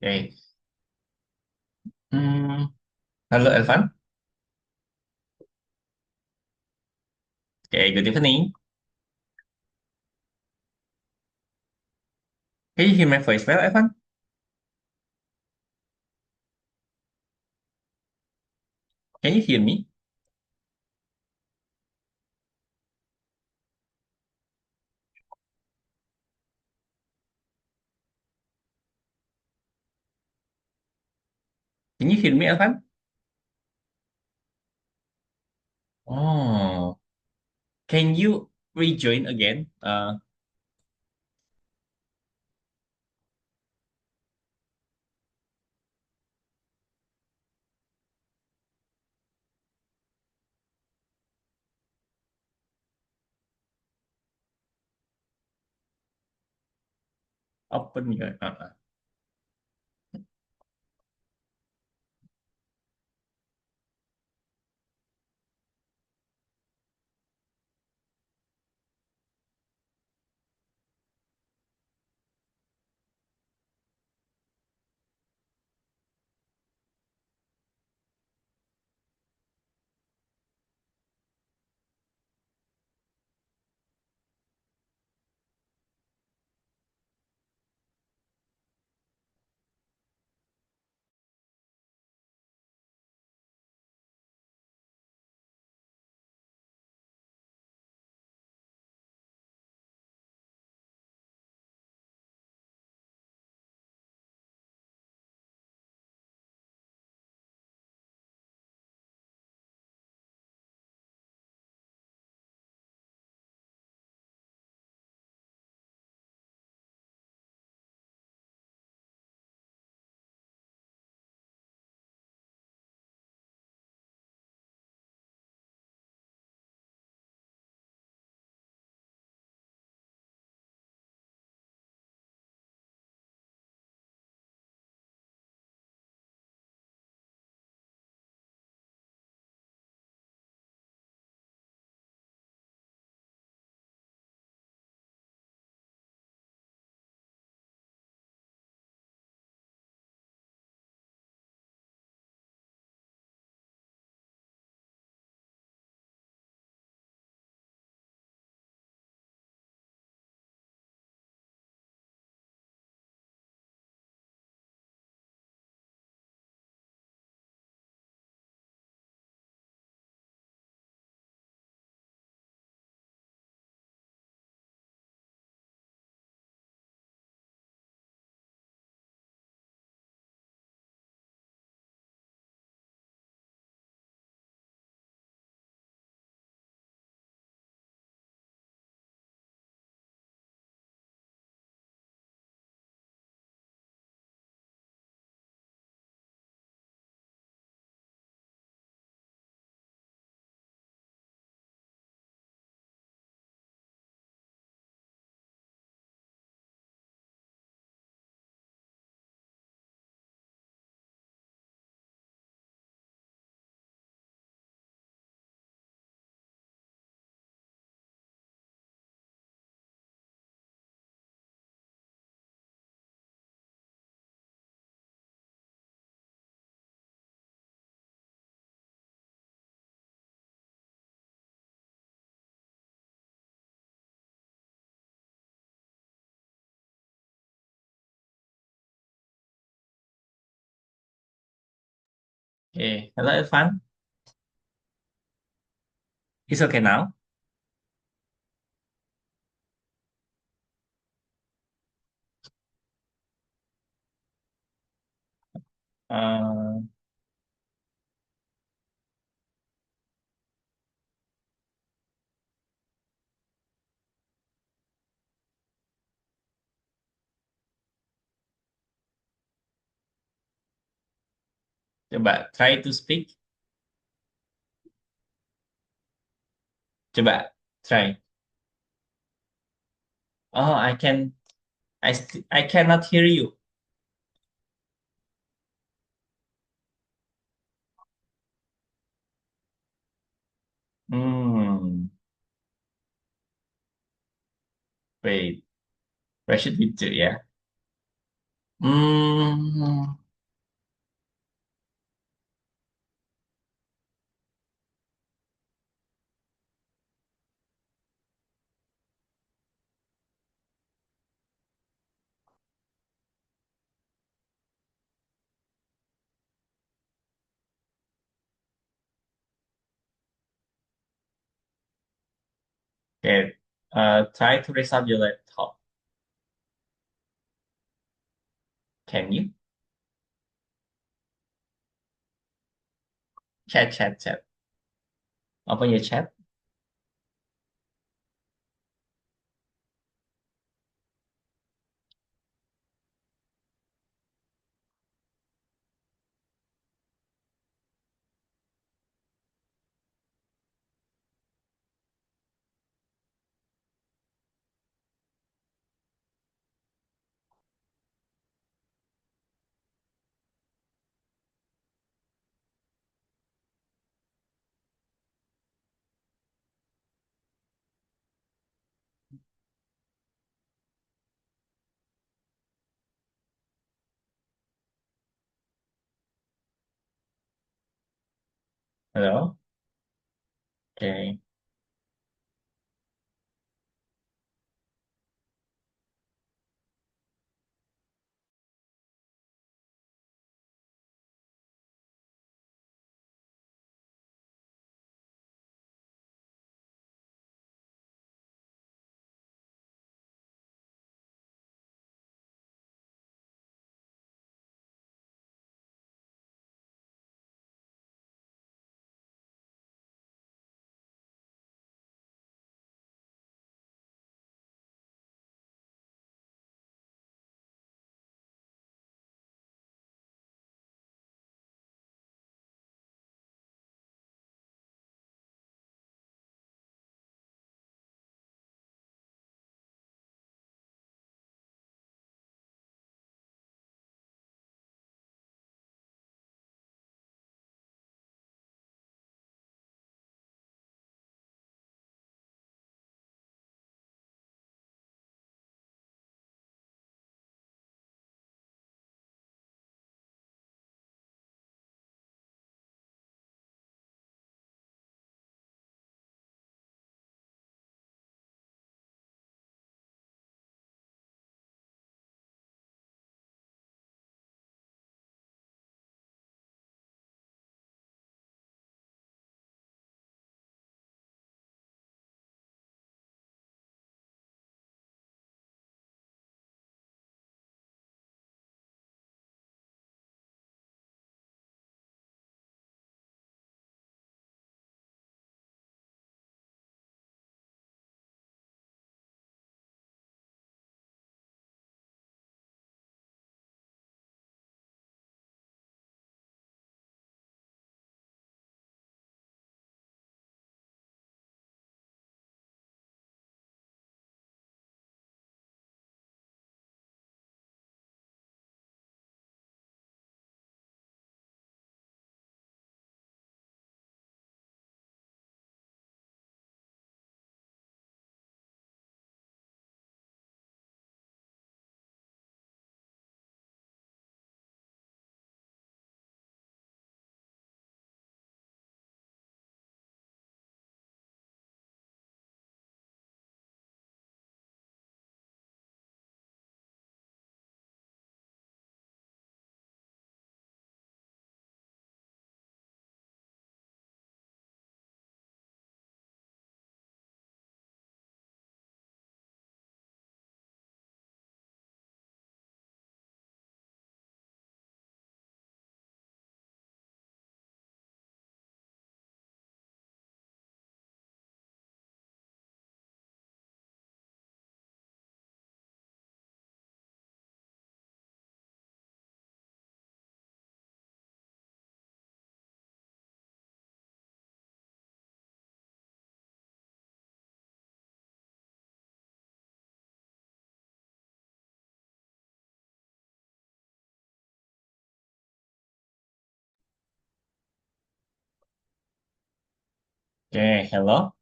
Oke. Hmm, Halo Elvan. Okay, good evening. Can you hear my voice well, Evan? Can you hear me? Can you hear me, Elvan? Oh, can you rejoin again? Open your. Okay. Hello, Elvan. It's okay now. Uh, Coba try to speak. Coba try. Oh, I can. I cannot hear you. Hmm. Wait. What should we do? Yeah. Hmm, okay. Try to restart your laptop. Can you? Chat. Open your chat. Hello? Okay. Okay. Hello?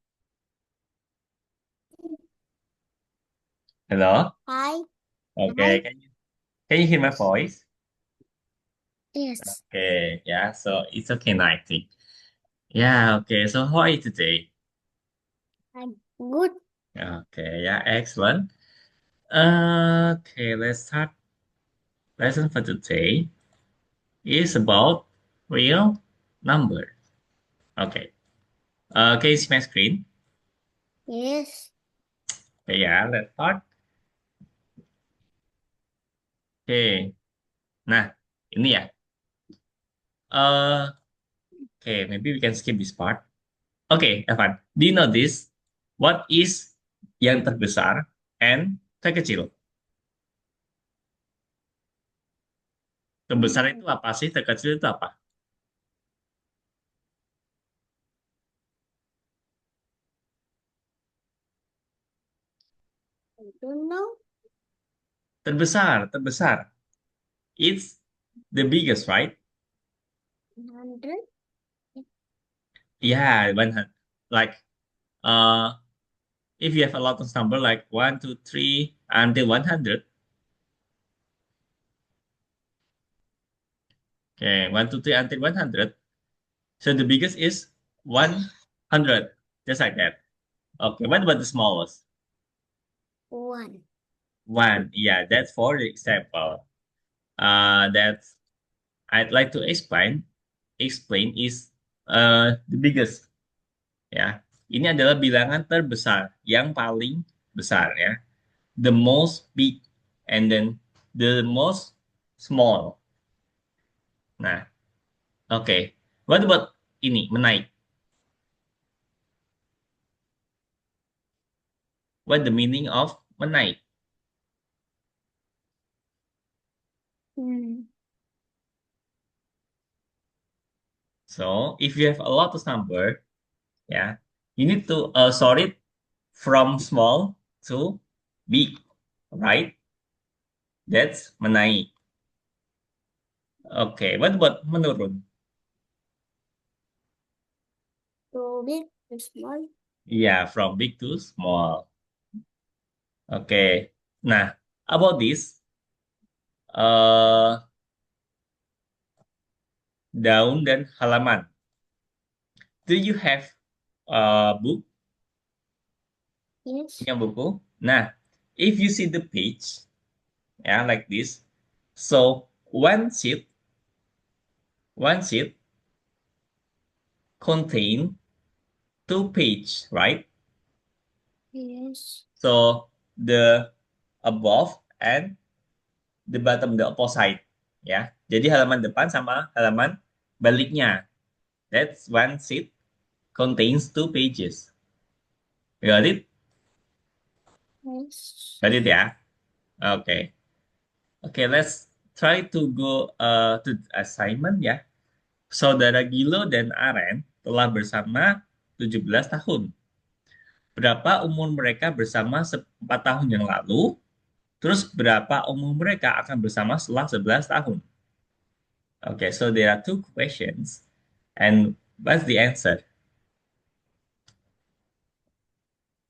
Hello? Hai, Okay. hai. Can you hear my voice? Yes, Okay, yeah, so it's okay now, I think. Yeah, okay, so how are you today? I'm good. Okay, yeah, excellent. Okay, let's start. Lesson for today is about real number. Okay, can you see my screen? Yes. Okay, yeah, let's start. Okay, nah, ini ya. Uh, okay, maybe we can skip this part. Okay, Evan, do you know this? What is yang terbesar and terkecil? Terbesar itu Hmm, apa sih? Terkecil itu apa? I don't know. Terbesar, terbesar. It's the biggest, right? 100. Yeah, like uh, if you have a lot of number like one, two, three until 100. Okay, one, two, three until 100. So the biggest is 100, just like that. Okay, what about the smallest? 1. One. Yeah, that's for the example. That's I'd like to explain is the biggest, ya. Ini adalah bilangan terbesar yang paling besar, ya. The most big and then the most small. Nah, oke. What about ini menaik? What the meaning of menaik? Hmm. So if you have a lot of number, yeah, you need to sort it from small to big, right? That's menaik. Oke, what about menurun? So big to small. Yeah, from big to small. Oke. Nah, about this, uh, daun dan halaman. Do you have book? Yes. Punya buku? Nah, if you see the page, yeah, like this. So one sheet contain two page, right? Yes. So the above and the bottom, the opposite, ya. Jadi halaman depan sama halaman baliknya. That's one sheet contains two pages. Got it? Yes. Got it ya? Okay. Okay, let's try to go to assignment ya. Saudara Gilo dan Aren telah bersama 17 tahun. Berapa umur mereka bersama 4 tahun yang lalu? Terus berapa umur mereka akan bersama setelah 11 tahun? Okay, so there are two questions. And what's the answer?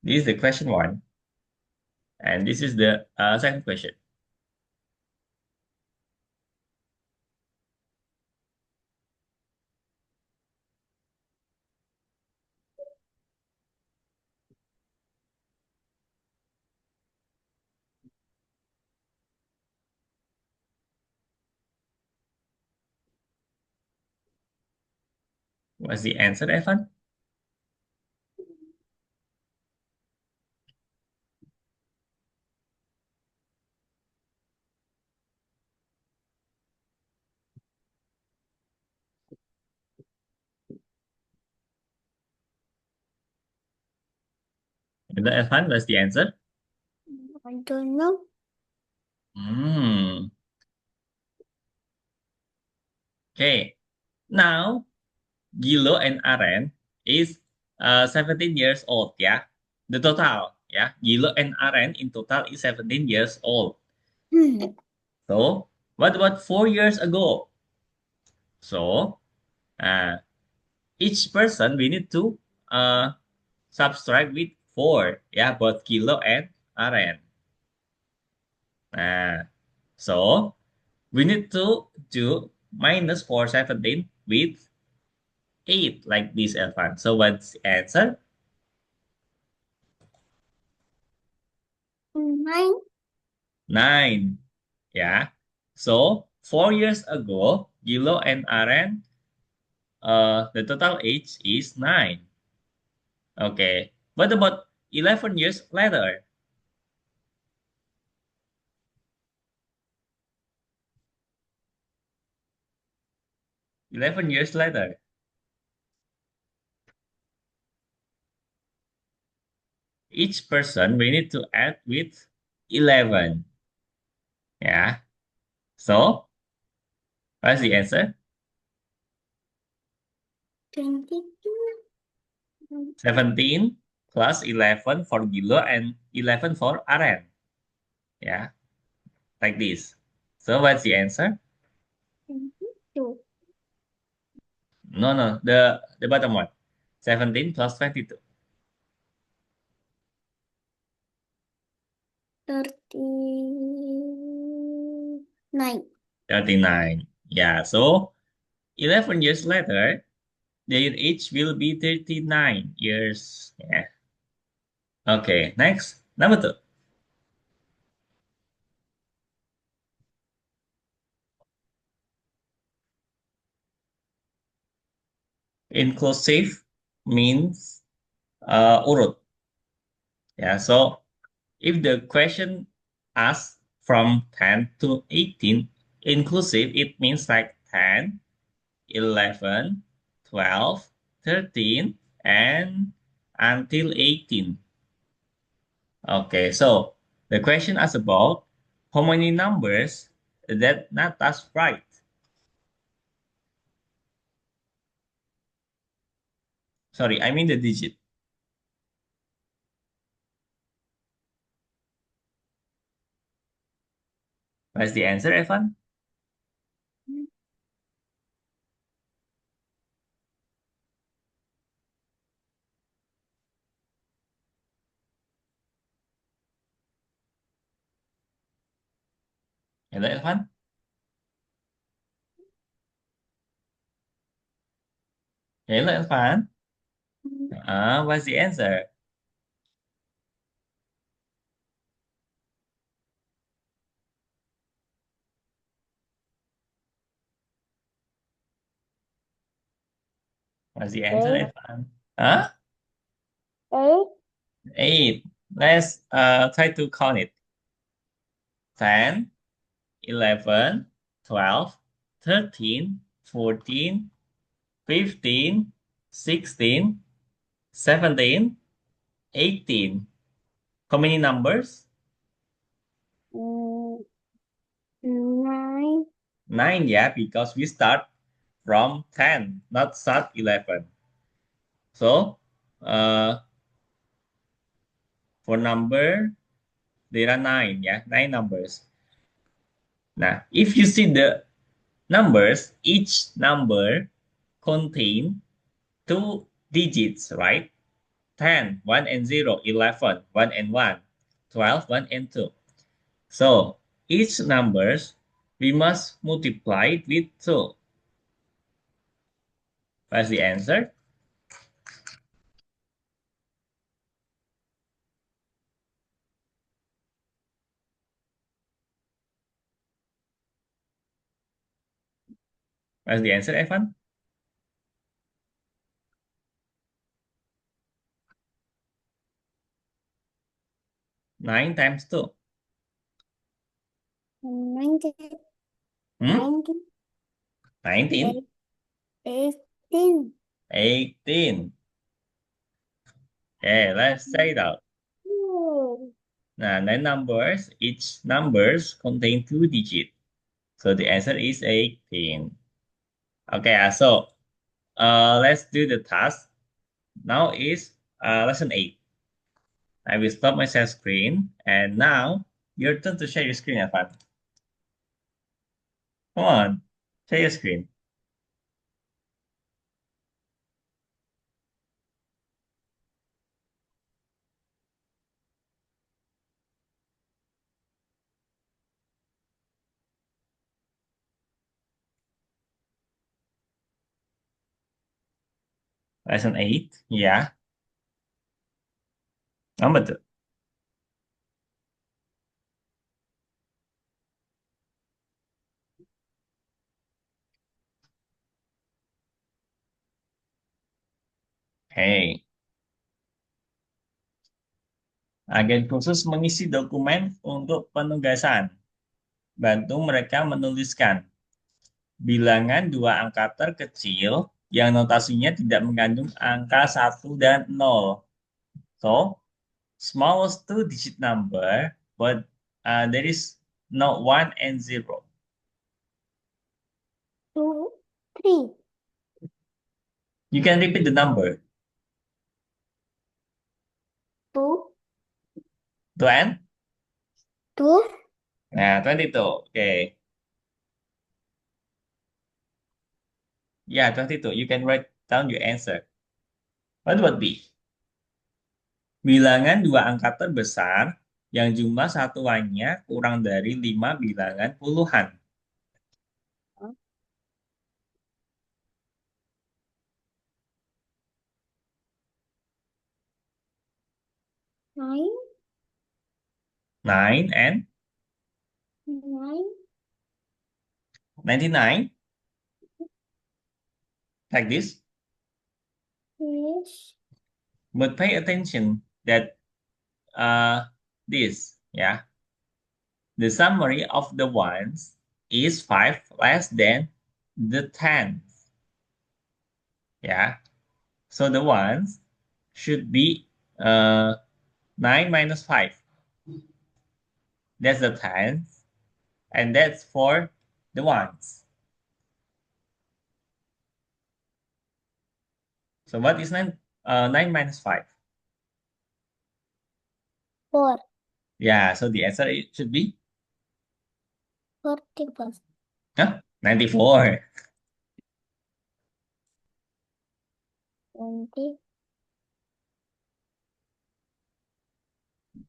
This is the question one. And this is the second question. What's the answer, Evan? Evan, what's the answer? I don't know. Hmm. Okay. Now, Gilo and Aren is 17 years old, yeah? The total, yeah? Gilo and Aren in total is 17 years old. Hmm. So, what about 4 years ago? So, uh, each person we need to uh, subtract with 4, yeah? Both Gilo and Aren. Nah, So we need to do minus 417 with 8 like this, Elvan. So what's the answer? 9. 9. Yeah. So 4 years ago, Gilo and Aren, the total age is 9. Okay. What about 11 years later? 11 years later, each person we need to add with 11. Yeah. So what's the answer? 22. 17 plus 11 for Gilo and 11 for Aren. Yeah, like this. So what's the answer? 22. No, no, the bottom one. 17 plus 22. 39. 39. Yeah, so 11 years later, their age will be 39 years. Yeah. Okay, next. Number two. Inclusive means urut. Yeah, so if the question asks from 10 to 18, inclusive, it means like 10, 11, 12, 13, and until 18. Okay, so the question asks about how many numbers that not us right. Sorry, I mean the digit. What's the answer, Evan? Hello, Evan? Hello, Evan? What's the answer? What's the answer, 8. Evan? Huh? 8. 8. Let's try to count it. 10, 11, 12, 13, 14, 15, 16, 17, 18. How many numbers? 9. 9, yeah, because we start from 10, not start 11. So, uh, for number, there are 9, yeah, 9 numbers. Now, if you see the numbers, each number contain two digits, right? 10, 1 and 0, 11, 1 and 1, 12, 1 and 2. So each numbers, we must multiply it with 2. What's the answer? What's the answer, Evan? 9 times 2. 19. Hmm? 19. 19? 18. 18. Okay, let's say it out. Oh. Now, 9 numbers, each numbers contain 2 digits. So the answer is 18. Okay, so let's do the task. Now is lesson 8. I will stop my share screen. And now, your turn to share your screen, Evan. Come on, share your screen. Lesson 8, ya. Apa tuh? Hey, agen khusus mengisi dokumen untuk penugasan. Bantu mereka menuliskan bilangan dua angka terkecil yang notasinya tidak mengandung angka satu dan 0. So, smallest two-digit number, but there is no 1 and 0. Two, three. You can repeat the number. Two, 2 and? two, Nah, 22. Okay. Yeah, 22. You can write down your answer. What would be? Bilangan dua angka terbesar yang jumlah satuannya kurang dari 5 bilangan puluhan. nine, 9 and nine, 99. Like this. yes, But pay attention that this, yeah, the summary of the ones is 5 less than the tens. Yeah. So the ones should be 9 minus 5. That's the tens. And that's for the ones. So what is 9? 9 minus 5. four, Yeah, so the answer should be 41, 94. 20,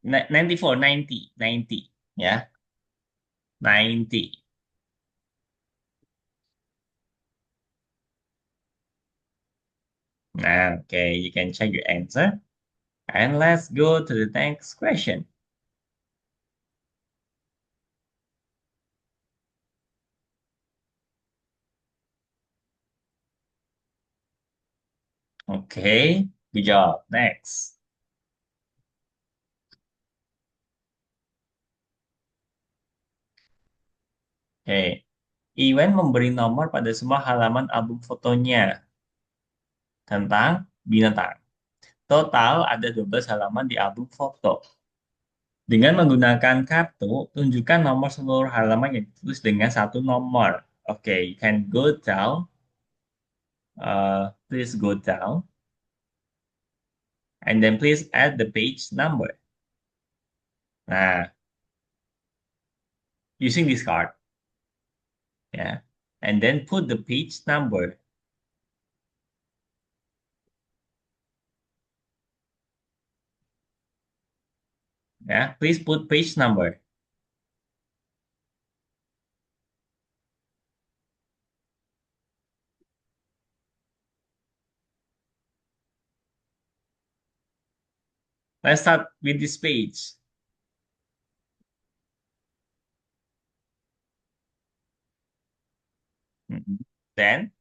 94, 90, 90. Yeah, 90. Okay, you can check your answer. And let's go to the next question. Okay, good job. Next. Oke, Iwan memberi nomor pada semua halaman album fotonya tentang binatang. Total ada 12 halaman di album foto. Dengan menggunakan kartu, tunjukkan nomor seluruh halaman yang ditulis dengan satu nomor. Oke, you can go down. Please go down. And then please add the page number. Nah, using this card. Yeah. And then put the page number. Yeah, please put page number. Let's start with this page. Mhm. Then,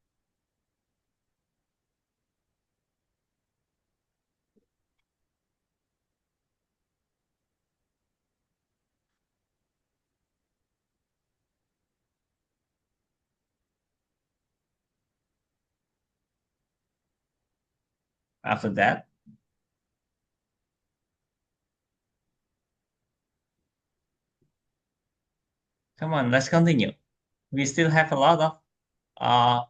after that, come on, let's continue. We still have a lot of uh,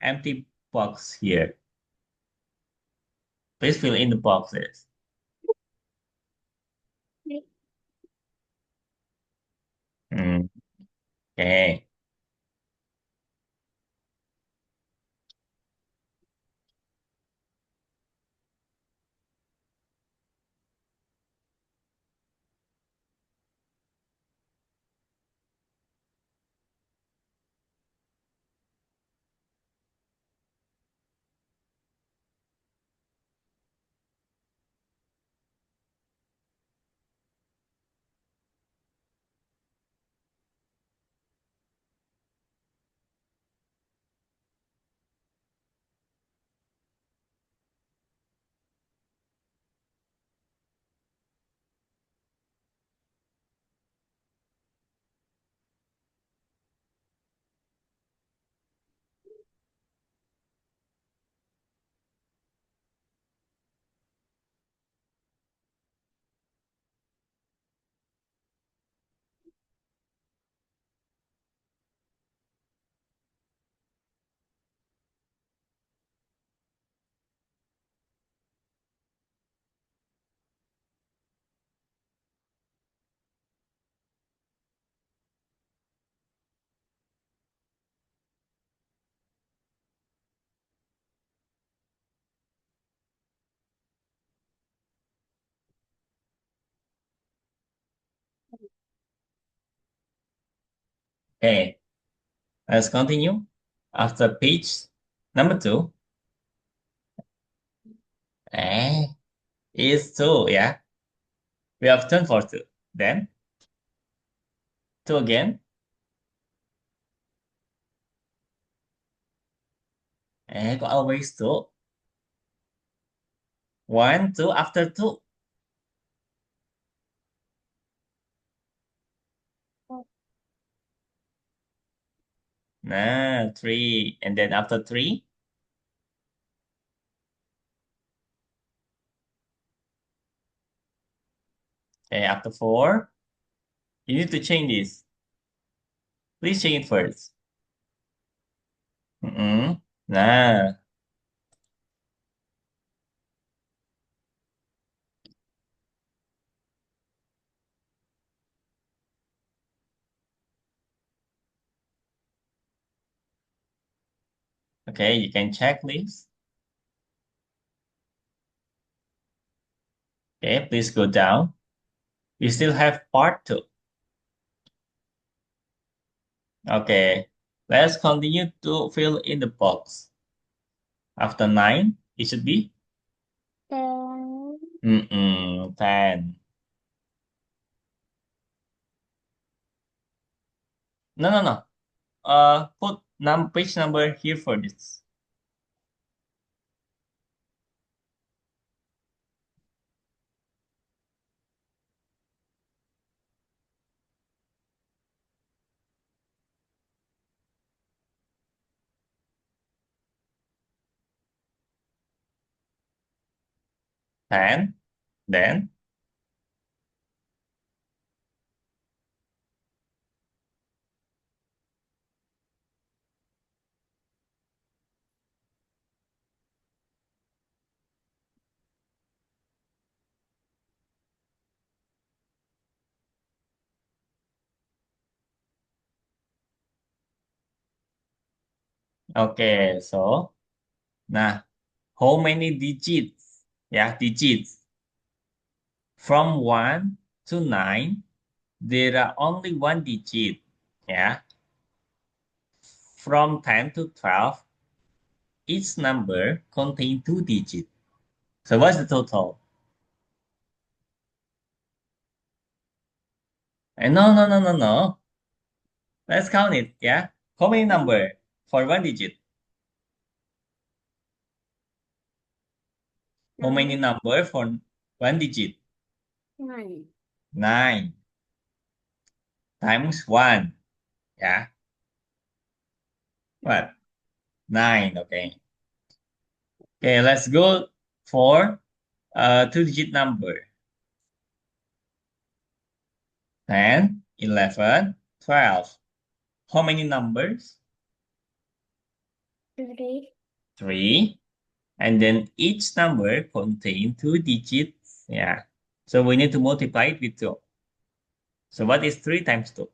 empty box here. Please fill in the boxes. Hmm, okay. Okay, let's continue. After page number 2, eh, is 2, yeah. We have turn for 2. Then 2 again, kok always 2? 1, 2, after 2. Nah, 3. And then after 3, okay, after 4, you need to change this. Please change it first. Nah, okay, you can check please. Okay, please go down. We still have part 2. Okay, let's continue to fill in the box. After 9, it should be 10. 10. No, no, no. Put page number here for this. 10. Then, okay, so, nah, how many digits? Yeah, digits. From 1 to 9, there are only one digit. Yeah. From 10 to 12, each number contains two digits. So what's the total? And no, no, no, no, no. Let's count it. Yeah. How many number for one digit? How many 9. number for one digit? 9. 9 times 1. Yeah. What? 9. Okay. Okay, let's go for two-digit number. 10, 11, 12. How many numbers? 3. 3. And then each number contain two digits. Yeah. So we need to multiply it with 2. So what is 3 times 2?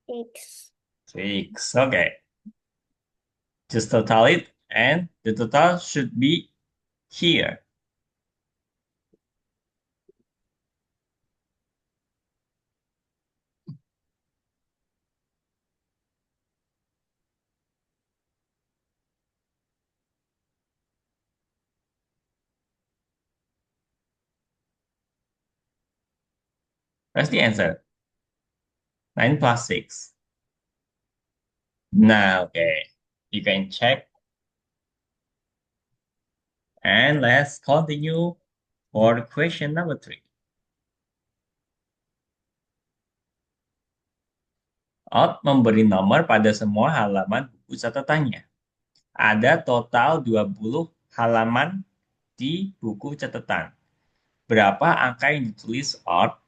6. 6. Okay. Just total it. And the total should be here. What's the answer? 9 plus 6. Now, okay. You can check. And let's continue for question number 3. Out memberi nomor pada semua halaman buku catatannya. Ada total 20 halaman di buku catatan. Berapa angka yang ditulis Out?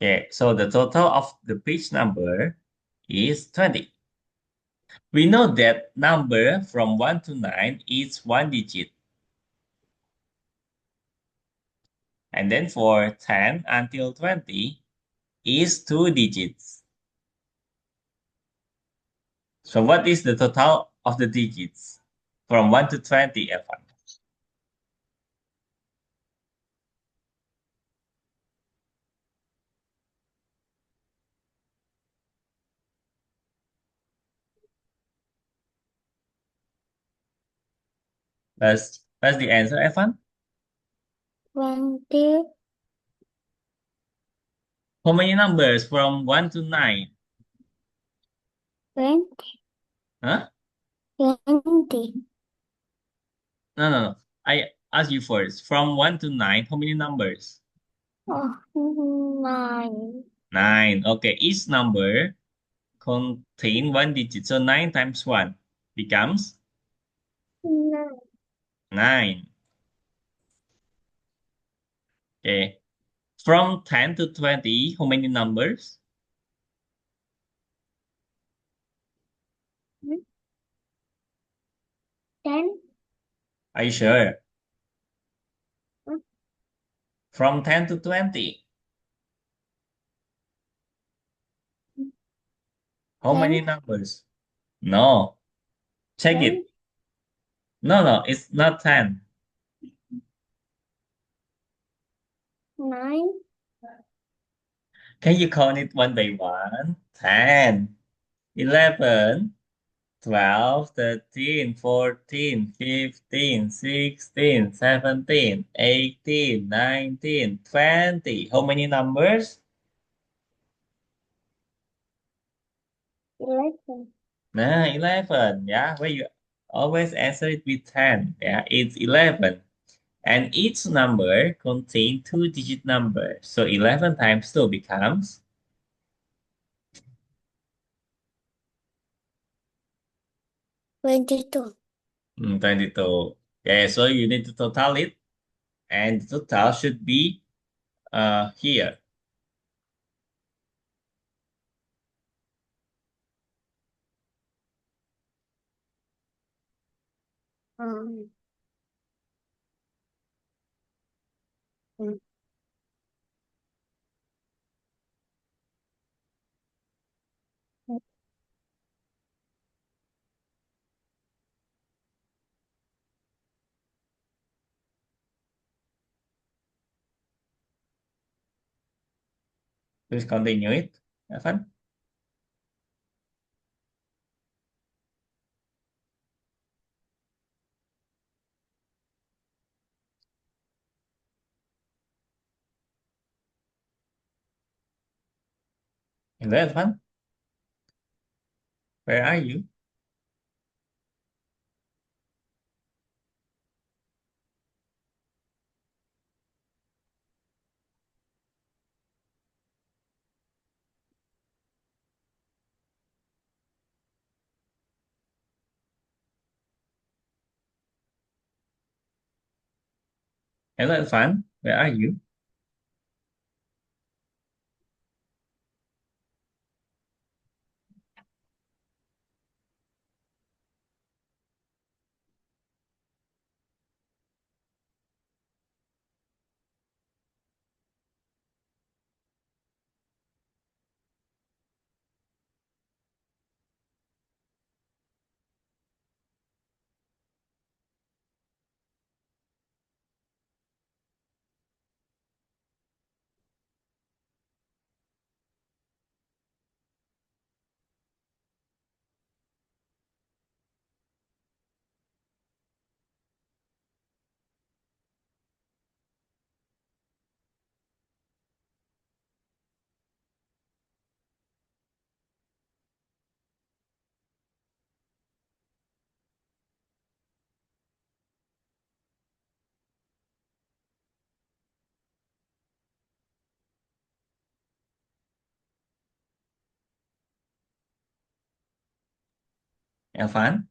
Okay, so the total of the page number is 20. We know that number from 1 to 9 is one digit. And then for 10 until 20 is two digits. So what is the total of the digits from 1 to 20, Evan? That's the answer, Evan. 20, How many numbers from 1 to 9? 20, Huh? 20. No, no, no. I ask you first. From 1 to 9, how many numbers? Oh, 9. 9. Okay, each number contain one digit. So 9 times 1 becomes 9. 9. Okay. From 10 to 20, how many numbers? 10, Are you sure? From 10 to 20, how many 10, numbers? No. Check 10, it. No, no, it's not 10. 9, Can you count it one by one? 10, 11, 12, 13, 14, 15, 16, 17, 18, 19, 20. How many numbers? 11. Nah, 11. Yeah, where you always answer it with 10. Yeah, it's 11. And each number contains two-digit number. So 11 times 2 becomes 22. 22. Okay, so you need to total it. And the total should be here. Um, mm, Please continue it, Evan. 11. Where are you? 11. Where are you? 11.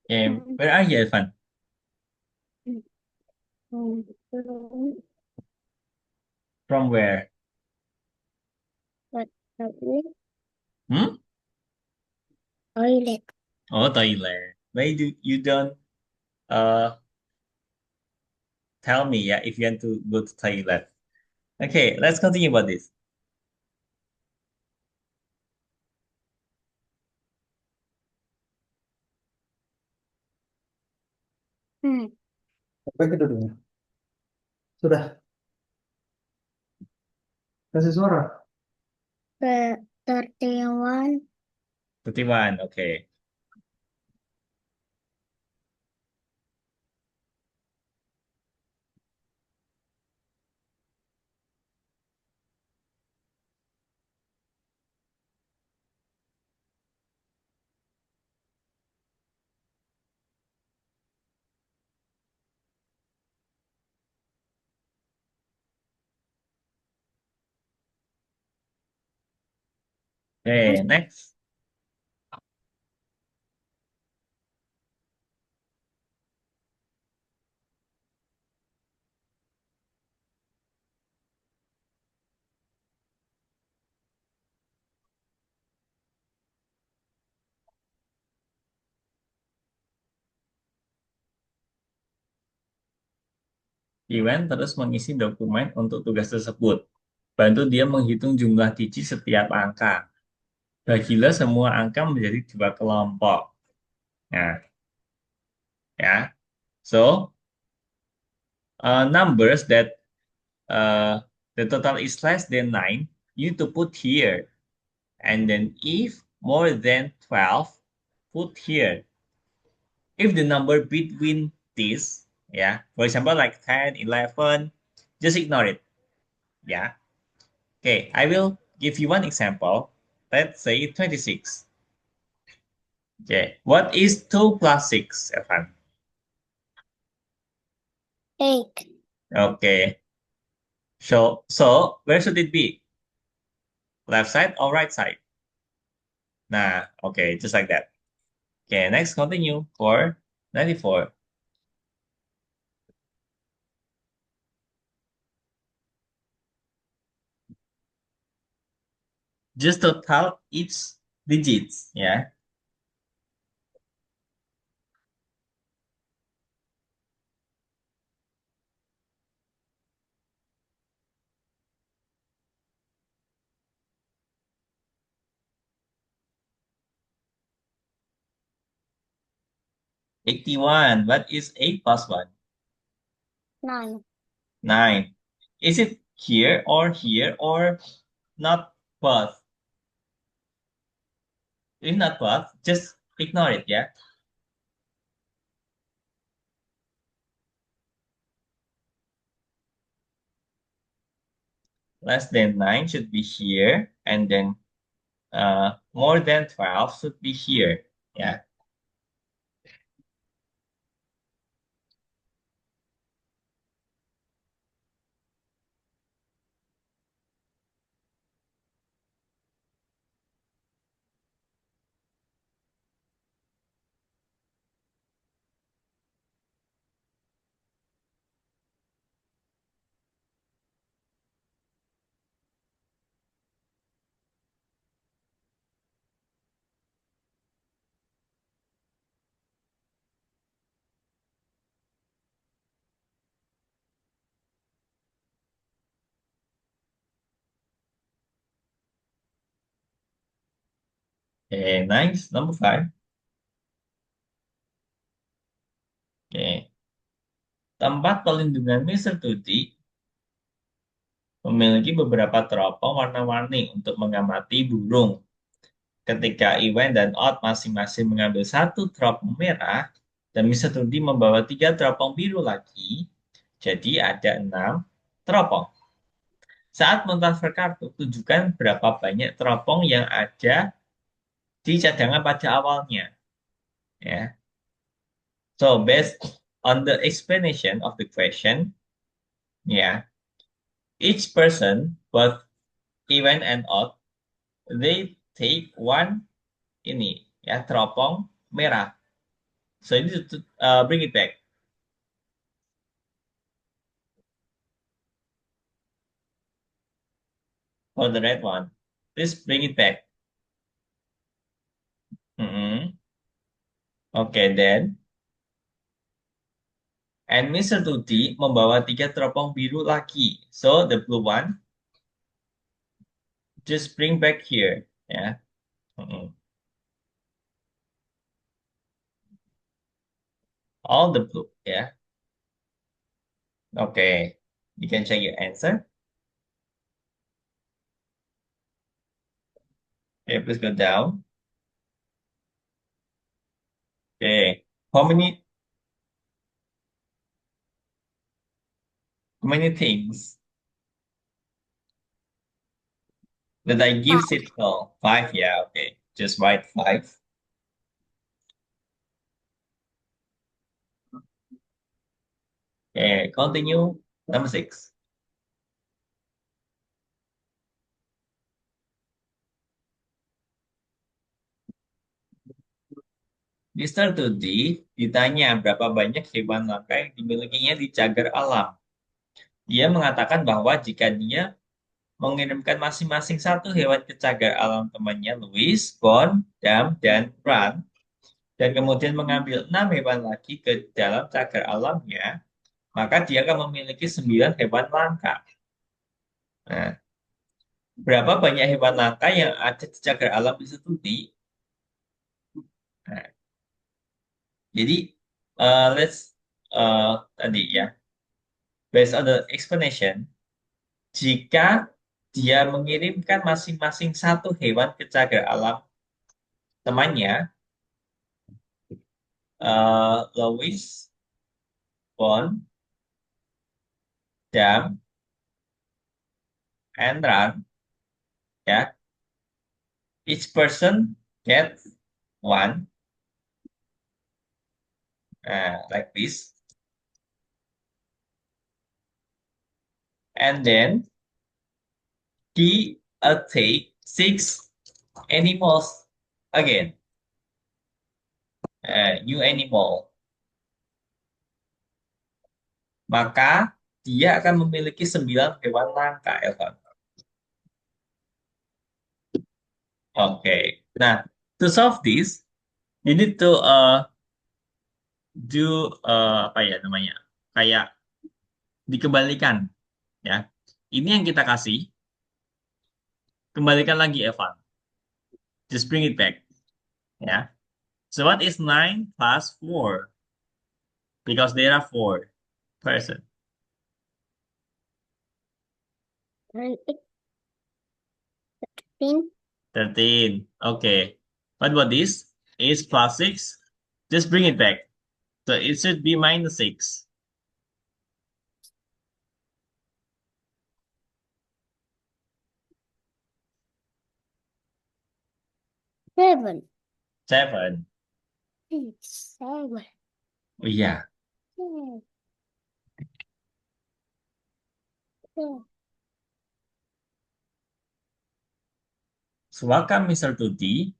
Hmm. Where are you, Evan? Hmm. From where? But toilet. Hmm? Toilet. Oh, Thailand. Why do you don't uh tell me, yeah, if you want to go to Thailand? Okay, let's continue about this. Hmm. Apa itu dulunya? Sudah kasih suara. The 31. 31, okay. Okay, next. Iwan terus mengisi dokumen untuk tugas tersebut. Bantu dia menghitung jumlah digit setiap angka. Bagilah semua angka menjadi dua kelompok. Nah, ya. So, numbers that the total is less than 9, you need to put here. And then if more than 12, put here. If the number between these, yeah, for example, like 10, 11, just ignore it. Yeah. Okay, I will give you one example. Let's say 26. Okay, what is 2 plus 6, Evan? 8. Okay, so where should it be? Left side or right side? Nah, okay, just like that. Okay, next continue for 94. Just total each digits, yeah. 81. What is 8 plus 1? 9. 9. Is it here or not both? If not both, just ignore it, yeah. Less than 9 should be here, and then more than 12 should be here. Yeah. Okay, nice. Number 5. Okay. Tempat pelindungan Mister Tuti memiliki beberapa teropong warna-warni untuk mengamati burung. Ketika Iwan dan Odd masing-masing mengambil satu teropong merah, dan Mister Tudi membawa tiga teropong biru lagi, jadi ada 6 teropong. Saat mentransfer kartu, tunjukkan berapa banyak teropong yang ada di cadangan pada awalnya. Ya. So, based on the explanation of the question, ya, each person, both Iwan and Odd, they take one ini, ya, teropong merah. So you need to bring it back for the red one. Please bring it back. Mm-mm. Okay, then. And Mr. Tuti membawa 3 teropong biru lagi. So the blue one, just bring back here. Ya. Mm-mm. All the blue. Ya. Okay. You can check your answer. Okay, please go down. Okay. How many things did I give 5. signal? 5, yeah, okay. Just write 5. Okay, continue. Number 6. Mr. Tudi ditanya berapa banyak hewan langka yang dimilikinya di cagar alam. Dia mengatakan bahwa jika dia mengirimkan masing-masing satu hewan ke cagar alam temannya, Louis, Bond, Dam, dan Run, dan kemudian mengambil 6 hewan lagi ke dalam cagar alamnya, maka dia akan memiliki 9 hewan langka. Nah, berapa banyak hewan langka yang ada di cagar alam di studi? Nah, jadi, tadi ya, based on the explanation, jika dia mengirimkan masing-masing satu hewan ke cagar alam temannya, Louis, Bond, Dam, and Run, ya, each person gets one, like this, and then he take 6 animals again, new animal. Maka dia akan memiliki 9 hewan langka, Evan. Oke. Nah, to solve this, you need to do apa ya namanya? Kayak dikembalikan, ya. Ini yang kita kasih, kembalikan lagi, Evan. Just bring it back, ya. So what is 9 plus 4? Because there are 4 person. 13. 13. Okay. What about this? Is plus 6. Just bring it back. So it should be minus 6. 7. 7. 7. Oh iya. Suaka Mr. Tuti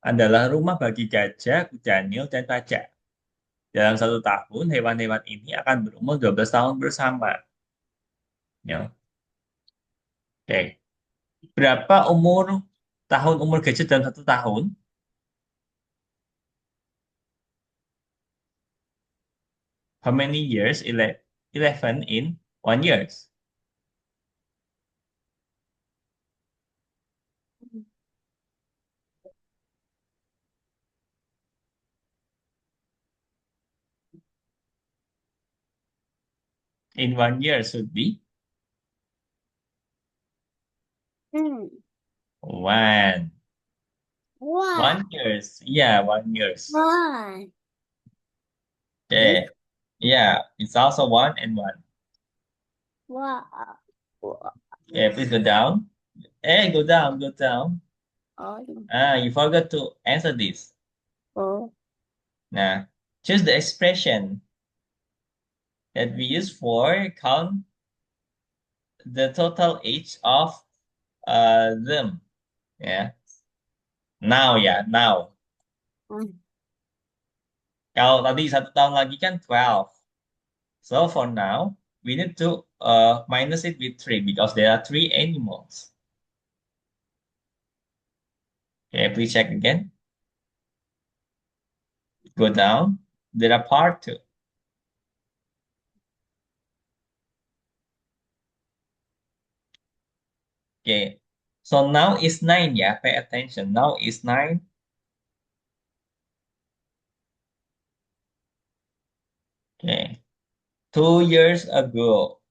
adalah rumah bagi gajah, kudanil, dan bajak. Dalam 1 tahun, hewan-hewan ini akan berumur 12 tahun bersama. Ya. Oke. Berapa tahun umur gajah dalam 1 tahun? How many years? 11 in 1 year. In 1 year should be Hmm. 1. 1 years. Yeah, 1 years. 1. Okay. Yeah, it's also 1 and 1. Wow. Okay, please go down. Hey, go down, go down. Oh. You forgot to answer this. Oh. Nah, choose the expression that we use for count the total age of them. Yeah. Now, yeah, now. Hmm. Kalau tadi 1 tahun lagi kan 12. So for now, we need to minus it with 3 because there are 3 animals. Okay, please check again. Go down. There are part 2. Okay. So now is 9 ya. Pay attention. Now is 9. Okay. 2 years ago.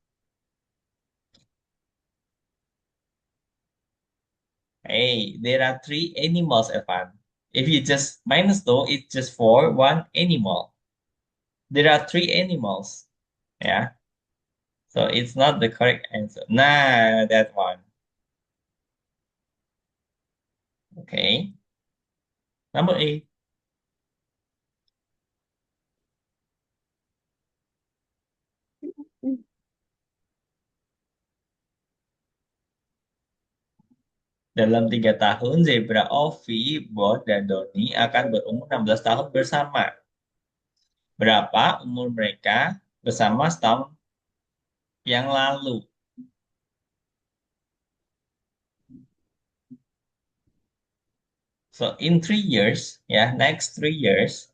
Hey, there are 3 animals, Evan. If you just minus though, it's just for one animal. There are 3 animals. Yeah. So it's not the correct answer. Nah, that one. Okay. Number 8. Dalam 3 tahun, zebra Ovi, Bot, dan Doni akan berumur 16 tahun bersama. Berapa umur mereka bersama setahun yang lalu? So in 3 years, yeah, next 3 years,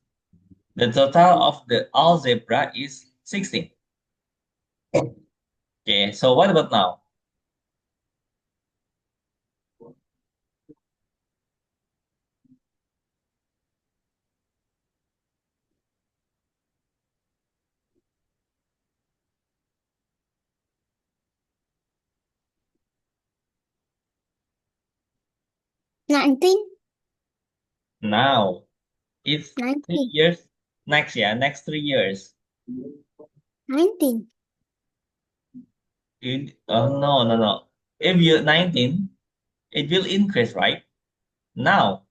the total of the all zebra is 16. Okay, so what about now? Nineteen. Now, it's 3 Nineteen. years next, yeah, next 3 years. 19. Oh, no, no, no. If you're 19, it will increase, right? Now,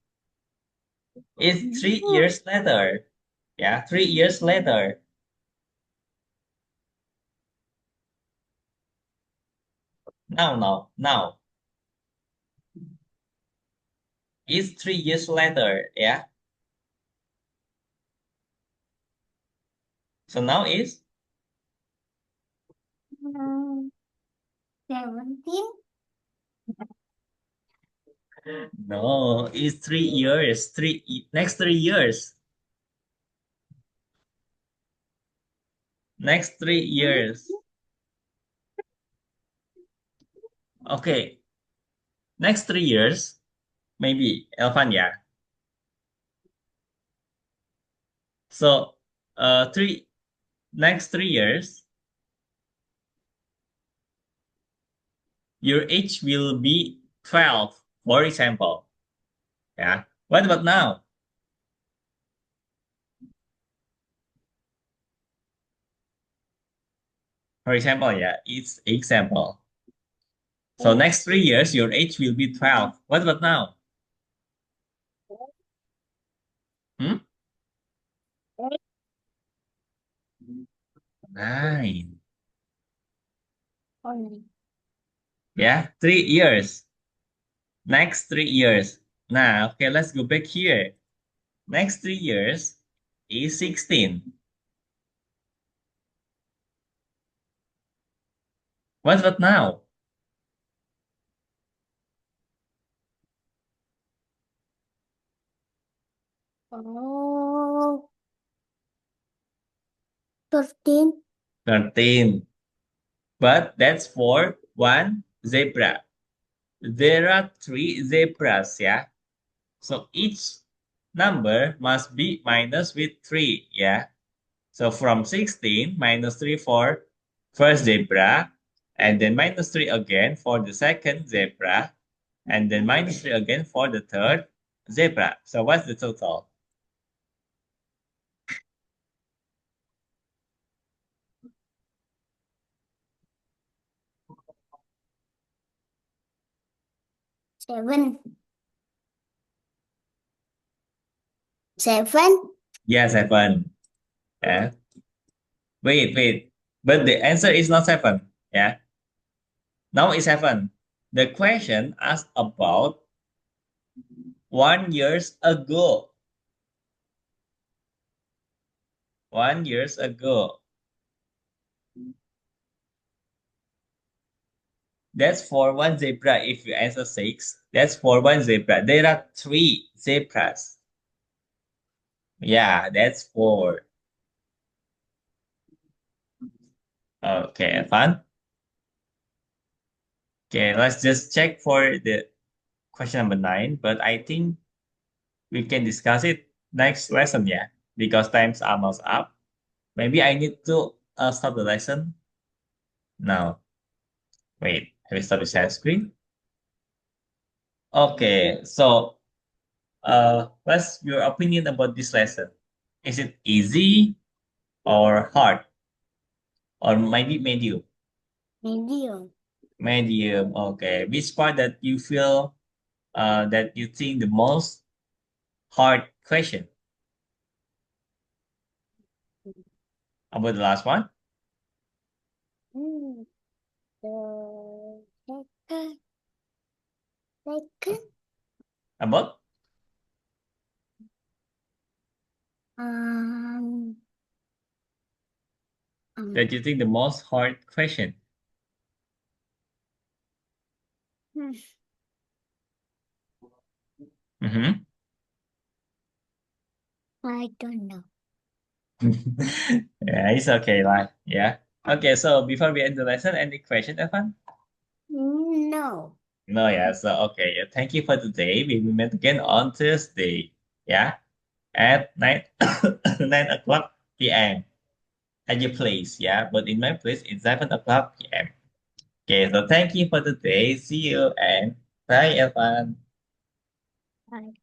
it's 3 years later. Yeah, 3 years later. Now. It's 3 years later. Yeah. So now is 17. no. It's 3 years. Next 3 years. Next 3 years. Okay. Next 3 years. Maybe Elvan, yeah. So next 3 years, your age will be 12, for example. Yeah. What about now? For example, yeah, it's example. So next 3 years, your age will be 12. What about now? Hmm? 9. Oh, Yeah, 3 years. Next 3 years. Now, okay, let's go back here. Next 3 years is 16. What about now? oh, 13. 13. But that's for one zebra. There are 3 zebras, yeah? So each number must be minus with 3, yeah? So from 16, minus 3 for first zebra, and then minus 3 again for the second zebra, and then minus 3 again for the third zebra. So what's the total? Seven. Seven. Yeah, 7. Yeah. Wait. But the answer is not 7. Yeah. Now it's 7. The question asked about 1 years ago. 1 years ago. That's for one zebra. If you answer 6, that's for one zebra. There are 3 zebras. Yeah, that's 4. Okay, fun. Okay, let's just check for the question number 9. But I think we can discuss it next lesson, yeah, because time's almost up. Maybe I need to stop the lesson now. Wait, have you stopped the share screen? Okay, so what's your opinion about this lesson? Is it easy or hard or maybe medium? Medium. Medium. Okay, which part that you feel that you think the most hard question about the last one? Hmm. The second. Second. About Um. that you think the most hard question? Hmm. Mm-hmm. I don't know. Yeah, it's okay, like yeah. Okay, so before we end the lesson, any question, Evan? No. No, yeah. So okay, yeah. Thank you for today. We will meet again on Thursday. Yeah, at 9 p.m. at your place. Yeah, but in my place it's 7 p.m. Okay, so thank you for today. See you and bye, everyone. Bye.